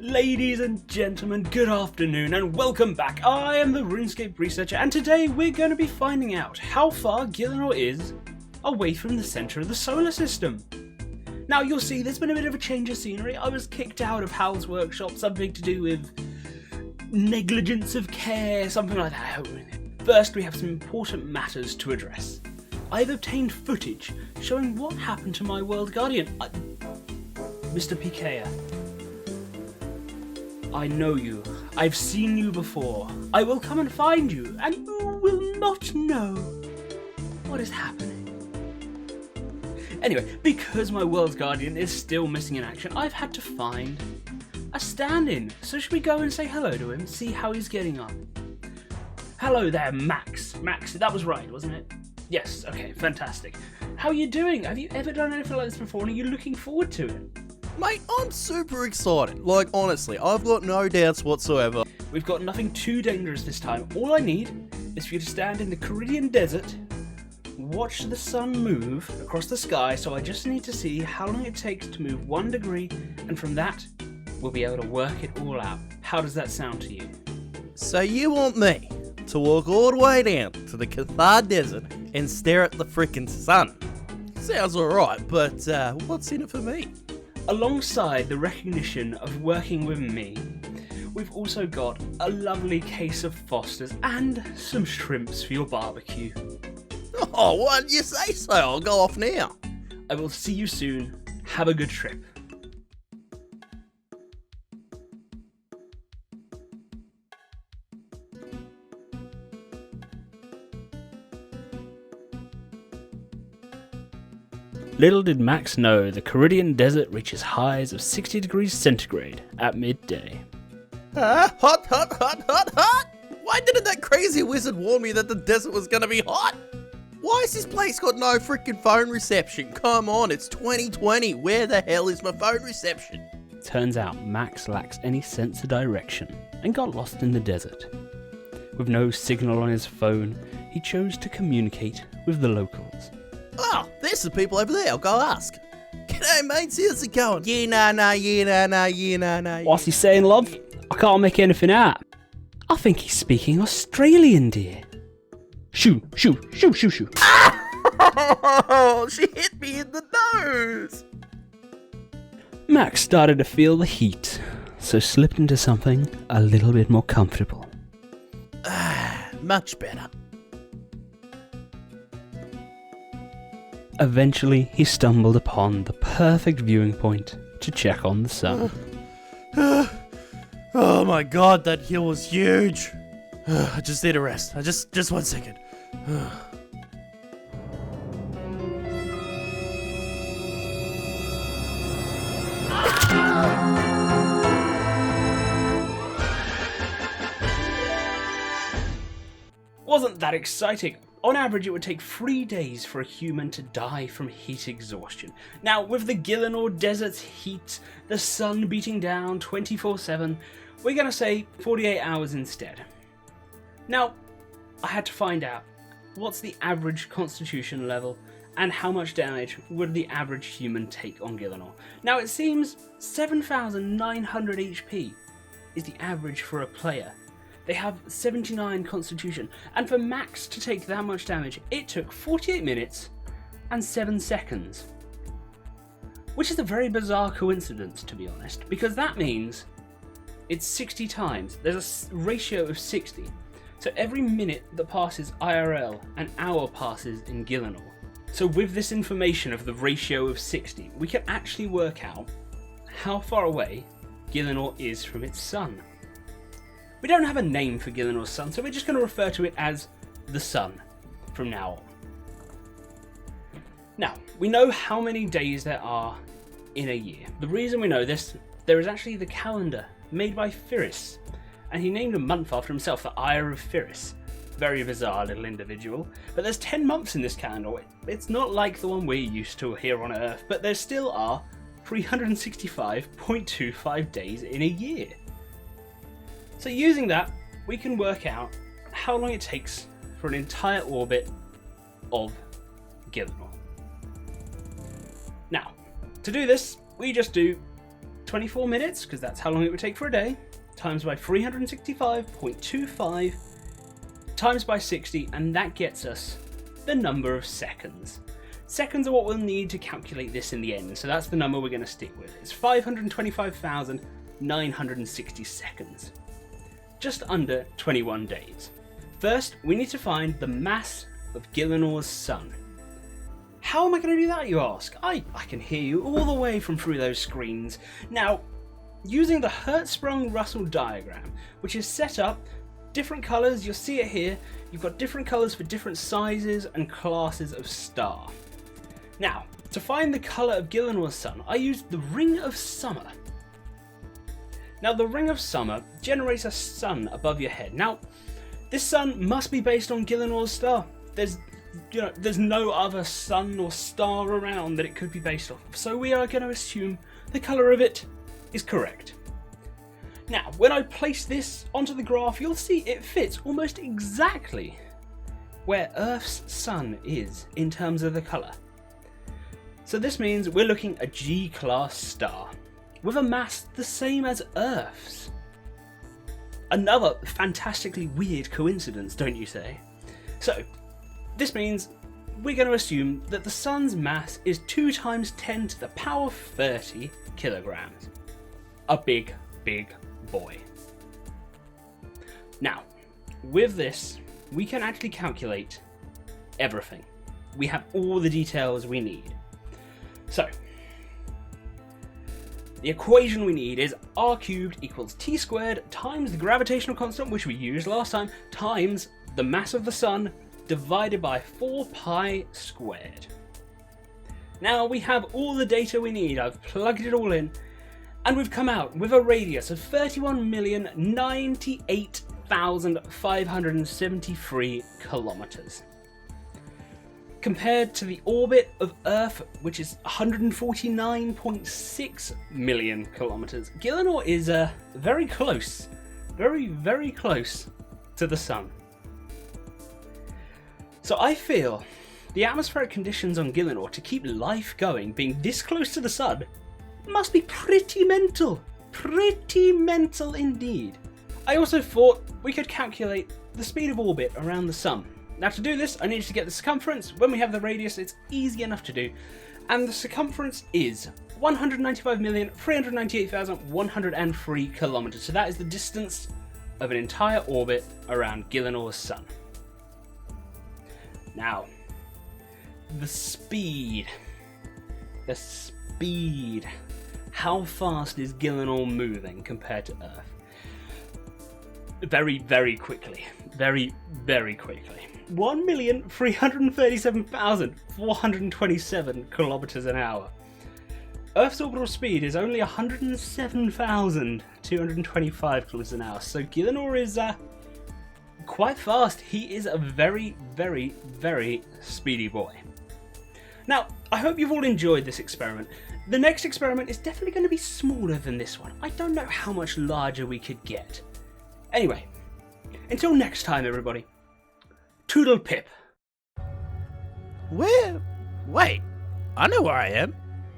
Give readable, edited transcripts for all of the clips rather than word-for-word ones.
Ladies and gentlemen, good afternoon and welcome back. I am the Runescape Researcher and today we're going to be finding out how far Gielinor is away from the centre of the solar system. Now you'll see there's been a bit of a change of scenery. I was kicked out of Hal's workshop, something to do with negligence of care, something like that. First we have some important matters to address. I've obtained footage showing what happened to my world guardian, Mr. Picea. I know you. I've seen you before. I will come and find you, and you will not know what is happening. Anyway, because my world guardian is still missing in action, I've had to find a stand-in. So should we go and say hello to him, see how he's getting on? Hello there, Max. Max, that was right, wasn't it? Yes, okay, fantastic. How are you doing? Have you ever done anything like this before, and are you looking forward to it? Mate, I'm super excited. Like, honestly, I've got no doubts whatsoever. We've got nothing too dangerous this time. All I need is for you to stand in the Caridian Desert, watch the sun move across the sky, so I just need to see how long it takes to move 1 degree, and from that, we'll be able to work it all out. How does that sound to you? So you want me to walk all the way down to the Cathar Desert and stare at the frickin' sun? Sounds alright, but what's in it for me? Alongside the recognition of working with me, we've also got a lovely case of Foster's and some shrimps for your barbecue. Oh, why did you say so? I'll go off now. I will see you soon. Have a good trip. Little did Max know the Caridian Desert reaches highs of 60 degrees centigrade at midday. Hot, hot, hot, hot, hot! Why didn't that crazy wizard warn me that the desert was gonna be hot? Why has this place got no freaking phone reception? Come on, it's 2020. Where the hell is my phone reception? Turns out Max lacks any sense of direction and got lost in the desert. With no signal on his phone, he chose to communicate with the locals. Oh, there's some people over there. I'll go ask. G'day, mates. How's it going? Yeah. What's he saying, love? I can't make anything out. I think he's speaking Australian, dear. Shoo. Oh, she hit me in the nose. Max started to feel the heat, so slipped into something a little bit more comfortable. Much better. Eventually, he stumbled upon the perfect viewing point to check on the sun. Oh my god, that hill was huge. I just need a rest. Just 1 second. Wasn't that exciting? On average, it would take 3 days for a human to die from heat exhaustion. Now, with the Gielinor Desert's heat, the sun beating down 24/7, we're going to say 48 hours instead. Now, I had to find out what's the average constitution level and how much damage would the average human take on Gielinor. Now, it seems 7,900 HP is the average for a player. They have 79 constitution, and for Max to take that much damage, it took 48 minutes and 7 seconds. Which is a very bizarre coincidence, to be honest, because that means it's 60 times. There's a ratio of 60. So every minute that passes IRL, an hour passes in Gielinor. So with this information of the ratio of 60, we can actually work out how far away Gielinor is from its sun. We don't have a name for Gielinor's sun, so we're just going to refer to it as the sun from now on. Now, we know how many days there are in a year. The reason we know this, there is actually the calendar made by Firis, and he named a month after himself, the Ire of Firis. Very bizarre little individual. But there's 10 months in this calendar. It's not like the one we're used to here on Earth, but there still are 365.25 days in a year. So using that, we can work out how long it takes for an entire orbit of Gielinor. Now, to do this, we just do 24 minutes, because that's how long it would take for a day, times by 365.25, times by 60, and that gets us the number of seconds. Seconds are what we'll need to calculate this in the end, so that's the number we're going to stick with. It's 525,960 seconds. Just under 21 days. First, we need to find the mass of Gielinor's sun. How am I going to do that, you ask? I can hear you all the way from through those screens. Now, using the Hertzsprung-Russell diagram, which is set up, different colours, you'll see it here, you've got different colours for different sizes and classes of star. Now, to find the colour of Gielinor's sun, I used the Ring of Summer. Now, the Ring of Summer generates a sun above your head. Now, this sun must be based on Gielinor's star. There's no other sun or star around that it could be based off of, so we are going to assume the colour of it is correct. Now, when I place this onto the graph, you'll see it fits almost exactly where Earth's sun is in terms of the colour. So this means we're looking at a G-class star with a mass the same as Earth's. Another fantastically weird coincidence, don't you say? So, this means we're going to assume that the sun's mass is 2 times 10 to the power 30 kilograms. A big, big boy. Now, with this, we can actually calculate everything. We have all the details we need. So, the equation we need is r cubed equals t squared times the gravitational constant, which we used last time, times the mass of the sun divided by 4 pi squared. Now we have all the data we need. I've plugged it all in, and we've come out with a radius of 31,098,573 kilometers. Compared to the orbit of Earth, which is 149.6 million kilometers, Gielinor is very close, very, very close to the sun. So I feel the atmospheric conditions on Gielinor to keep life going, being this close to the sun, must be pretty mental. Pretty mental indeed. I also thought we could calculate the speed of orbit around the sun. Now to do this, I need to get the circumference. When we have the radius, it's easy enough to do. And the circumference is 195,398,103 kilometers. So that is the distance of an entire orbit around Gielinor's sun. Now, the speed. How fast is Gielinor moving compared to Earth? Very, very quickly. Very, very quickly. 1,337,427 kilometers an hour. Earth's orbital speed is only 107,225 kilometers an hour, so Gielinor is quite fast. He is a very, very, very speedy boy. Now, I hope you've all enjoyed this experiment. The next experiment is definitely going to be smaller than this one. I don't know how much larger we could get. Anyway, until next time, everybody. Toodle pip. Where? Wait, I know where I am.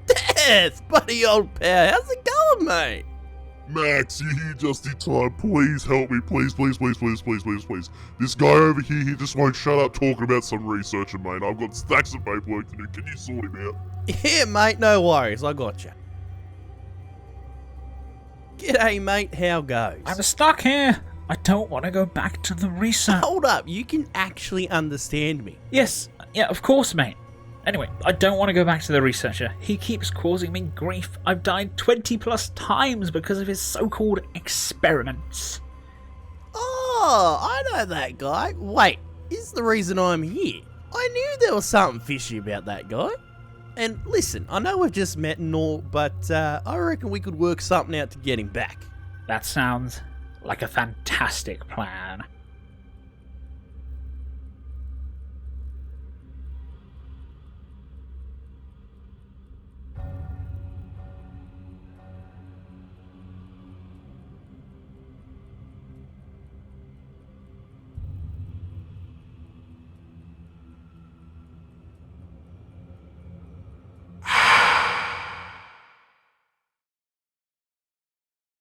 Death, buddy old pal. How's it going, mate? Max, you here just in time. Please help me. Please. This guy over here, he just won't shut up talking about some researcher, mate. I've got stacks of paperwork to do. Can you sort him out? Yeah, mate, no worries. I got you. G'day, mate. How goes? I'm stuck here. I don't want to go back to the research. Hold up. You can actually understand me. Yes, yeah, of course, mate. Anyway, I don't want to go back to the researcher. He keeps causing me grief. I've died 20 plus times because of his so-called experiments. Oh, I know that guy. Wait, is the reason I'm here. I knew there was something fishy about that guy. And listen, I know we've just met and all, but I reckon we could work something out to get him back. That sounds like a fantastic plan.